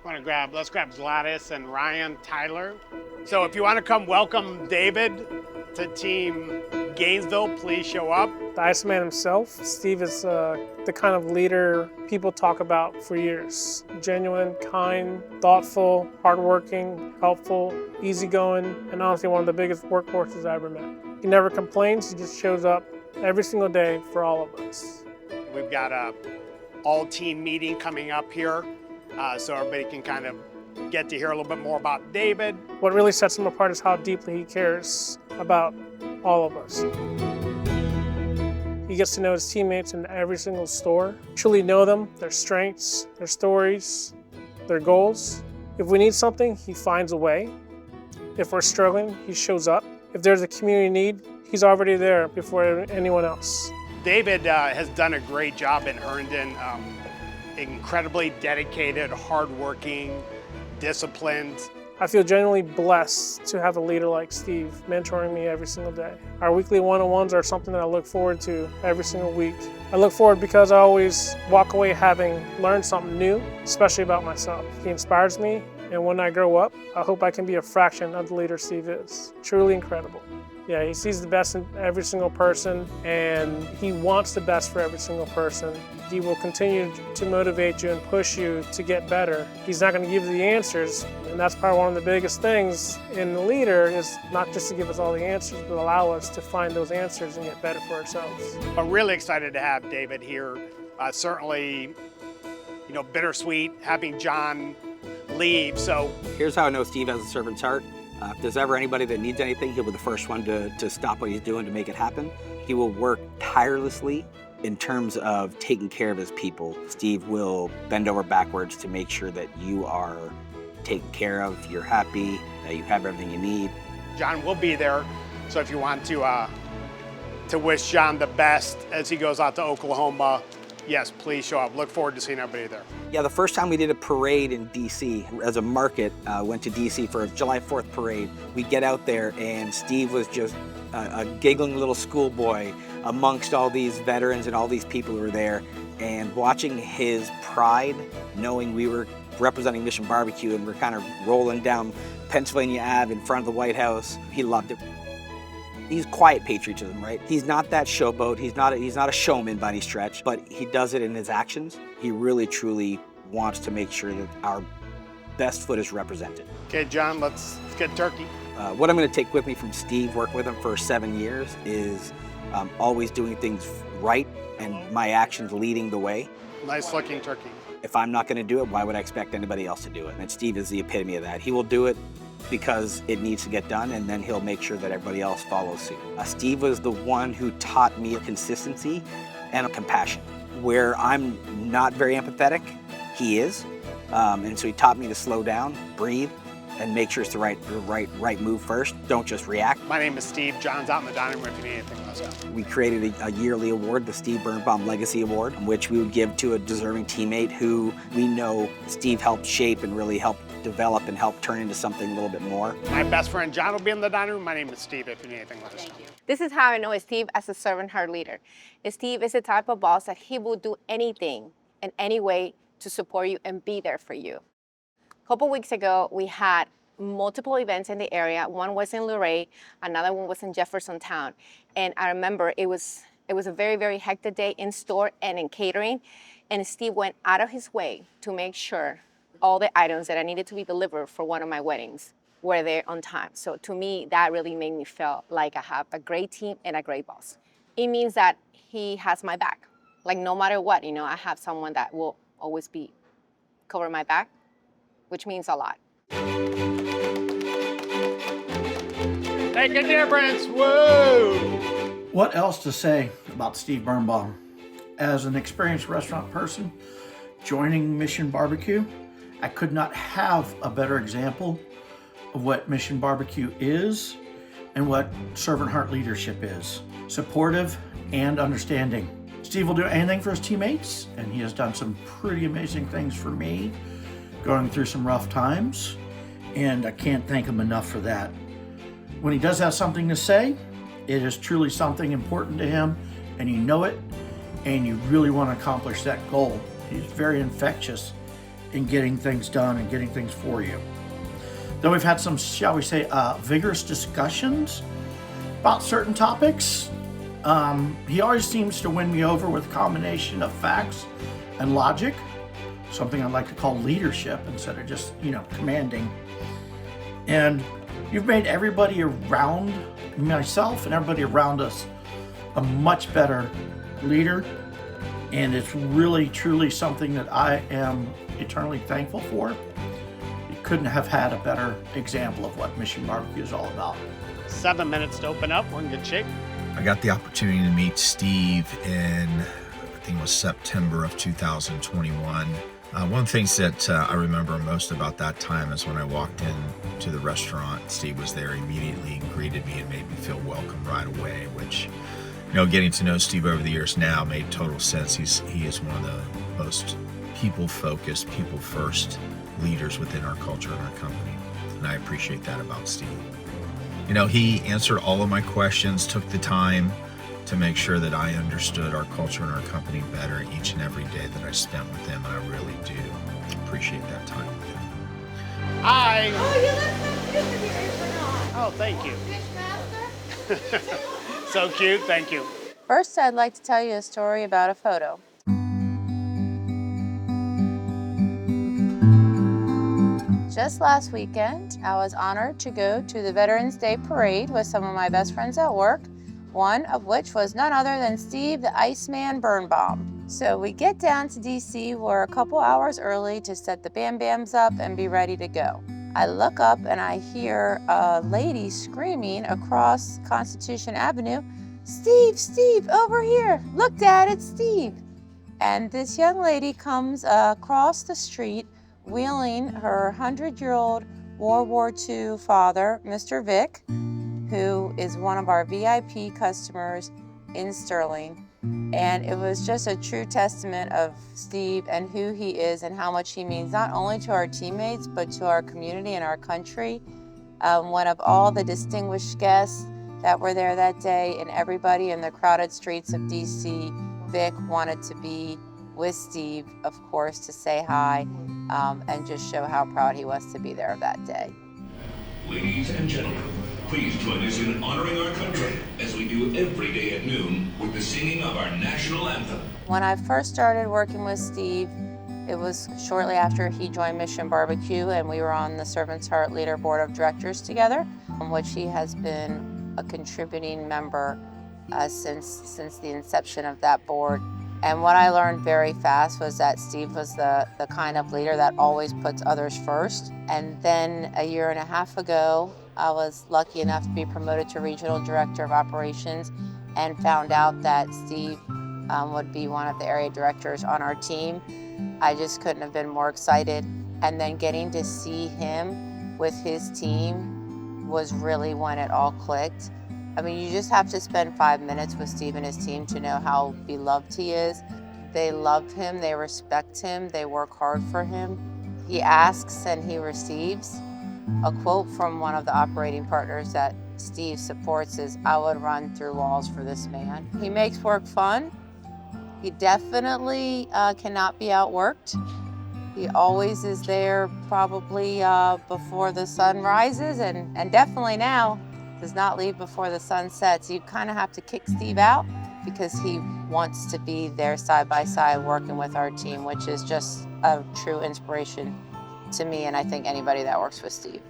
Let's grab Gladys and Ryan, Tyler. So if you want to come welcome David to Team Gainesville, please show up. The Iceman himself, Steve is the kind of leader people talk about for years. Genuine, kind, thoughtful, hardworking, helpful, easygoing, and honestly one of the biggest workhorses I ever met. He never complains, he just shows up every single day for all of us. We've got a all-team meeting coming up here, so everybody can kind of get to hear a little bit more about David. What really sets him apart is how deeply he cares about all of us. He gets to know his teammates in every single store, truly know them, their strengths, their stories, their goals. If we need something, he finds a way. If we're struggling, he shows up. If there's a community need, he's already there before anyone else. David has done a great job in Herndon. Incredibly dedicated, hardworking, disciplined. I feel genuinely blessed to have a leader like Steve mentoring me every single day. Our weekly one-on-ones are something that I look forward to every single week. I look forward because I always walk away having learned something new, especially about myself. He inspires me, and when I grow up, I hope I can be a fraction of the leader Steve is. Truly incredible. Yeah, he sees the best in every single person, and he wants the best for every single person. He will continue to motivate you and push you to get better. He's not going to give you the answers, and that's probably one of the biggest things in the leader is not just to give us all the answers, but allow us to find those answers and get better for ourselves. I'm really excited to have David here. Certainly, bittersweet having John leave. So here's how I know Steve has a servant's heart. If there's ever anybody that needs anything, he'll be the first one to stop what he's doing to make it happen. He will work tirelessly in terms of taking care of his people. Steve will bend over backwards to make sure that you are taken care of, you're happy, that you have everything you need. John will be there, so if you want to wish John the best as he goes out to Oklahoma, yes, please show up. Look forward to seeing everybody there. Yeah, the first time we did a parade in D.C. as a market, went to D.C. for a July 4th parade. We get out there and Steve was just a giggling little schoolboy amongst all these veterans and all these people who were there. And watching his pride, knowing we were representing Mission Barbecue and we're kind of rolling down Pennsylvania Ave in front of the White House, he loved it. He's quiet patriotism, right? He's not that showboat. He's not a showman by any stretch, but he does it in his actions. He really, truly wants to make sure that our best foot is represented. Okay, John, let's get turkey. What I'm going to take with me from Steve, working with him for 7 years, is always doing things right and my actions leading the way. Nice looking turkey. If I'm not going to do it, why would I expect anybody else to do it? And Steve is the epitome of that. He will do it because it needs to get done, and then he'll make sure that everybody else follows suit. Steve was the one who taught me consistency and compassion. Where I'm not very empathetic, he is. And so he taught me to slow down, breathe, and make sure it's the right move first. Don't just react. My name is Steve. John's out in the dining room if you need anything, let's go. We created a yearly award, the Steve Bernbaum Legacy Award, which we would give to a deserving teammate who we know Steve helped shape and really helped develop and help turn into something a little bit more. My best friend John will be in the dining room. My name is Steve. If you need anything, let us know. This is how I know Steve as a servant heart leader. Steve is the type of boss that he will do anything in any way to support you and be there for you. A couple weeks ago, we had multiple events in the area. One was in Luray, another one was in Jeffersontown. And I remember it was a very, very hectic day in store and in catering. And Steve went out of his way to make sure all the items that I needed to be delivered for one of my weddings were there on time. So to me, that really made me feel like I have a great team and a great boss. It means that he has my back. Like no matter what, I have someone that will always cover my back, which means a lot. Make a difference, whoa! What else to say about Steve Bernbaum? As an experienced restaurant person, joining Mission Barbecue, I could not have a better example of what Mission Barbecue is and what servant heart leadership is. Supportive and understanding. Steve will do anything for his teammates, and he has done some pretty amazing things for me, going through some rough times, and I can't thank him enough for that. When he does have something to say, it is truly something important to him, and you know it, and you really want to accomplish that goal. He's very infectious, in getting things done and getting things for you. Though we've had some, shall we say, vigorous discussions about certain topics, he always seems to win me over with a combination of facts and logic, something I'd like to call leadership instead of just, commanding. And you've made everybody around myself and everybody around us a much better leader. And it's really, truly something that I am eternally thankful for. You couldn't have had a better example of what Mission Barbecue is all about. 7 minutes to open up. We're in good shape. I got the opportunity to meet Steve in, I think it was September of 2021. One of the things that I remember most about that time is when I walked in to the restaurant, Steve was there immediately and greeted me and made me feel welcome right away, which, getting to know Steve over the years now made total sense. He is one of the most people-focused, people-first leaders within our culture and our company, and I appreciate that about Steve. He answered all of my questions, took the time to make sure that I understood our culture and our company better each and every day that I spent with him, and I really do appreciate that time with him. Hi. Oh, you look so cute with your apron on. Oh, thank you. Dishmaster? So cute. Thank you. First, I'd like to tell you a story about a photo. Just last weekend, I was honored to go to the Veterans Day Parade with some of my best friends at work, one of which was none other than Steve the Iceman Bernbaum. So we get down to DC, we're a couple hours early to set the Bambams up and be ready to go. I look up and I hear a lady screaming across Constitution Avenue, "Steve, Steve, over here! Look, Dad, it's Steve!" And this young lady comes across the street wheeling her 100-year-old World War II father, Mr. Vic, who is one of our VIP customers in Sterling. And it was just a true testament of Steve and who he is and how much he means not only to our teammates, but to our community and our country. One of all the distinguished guests that were there that day and everybody in the crowded streets of DC, Vic wanted to be with Steve, of course, to say hi and just show how proud he was to be there that day. Ladies and gentlemen, please join us in honoring our country as we do every day at noon with the singing of our national anthem. When I first started working with Steve, it was shortly after he joined Mission Barbecue and we were on the Servant's Heart Leader Board of Directors together, which he has been a contributing member since the inception of that board. And what I learned very fast was that Steve was the kind of leader that always puts others first. And then a year and a half ago, I was lucky enough to be promoted to Regional Director of Operations and found out that Steve would be one of the area directors on our team. I just couldn't have been more excited. And then getting to see him with his team was really when it all clicked. I mean, you just have to spend 5 minutes with Steve and his team to know how beloved he is. They love him, they respect him, they work hard for him. He asks and he receives. A quote from one of the operating partners that Steve supports is, "I would run through walls for this man." He makes work fun. He definitely cannot be outworked. He always is there probably before the sun rises and definitely now does not leave before the sun sets. You kind of have to kick Steve out because he wants to be there side by side working with our team, which is just a true inspiration to me and I think anybody that works with Steve.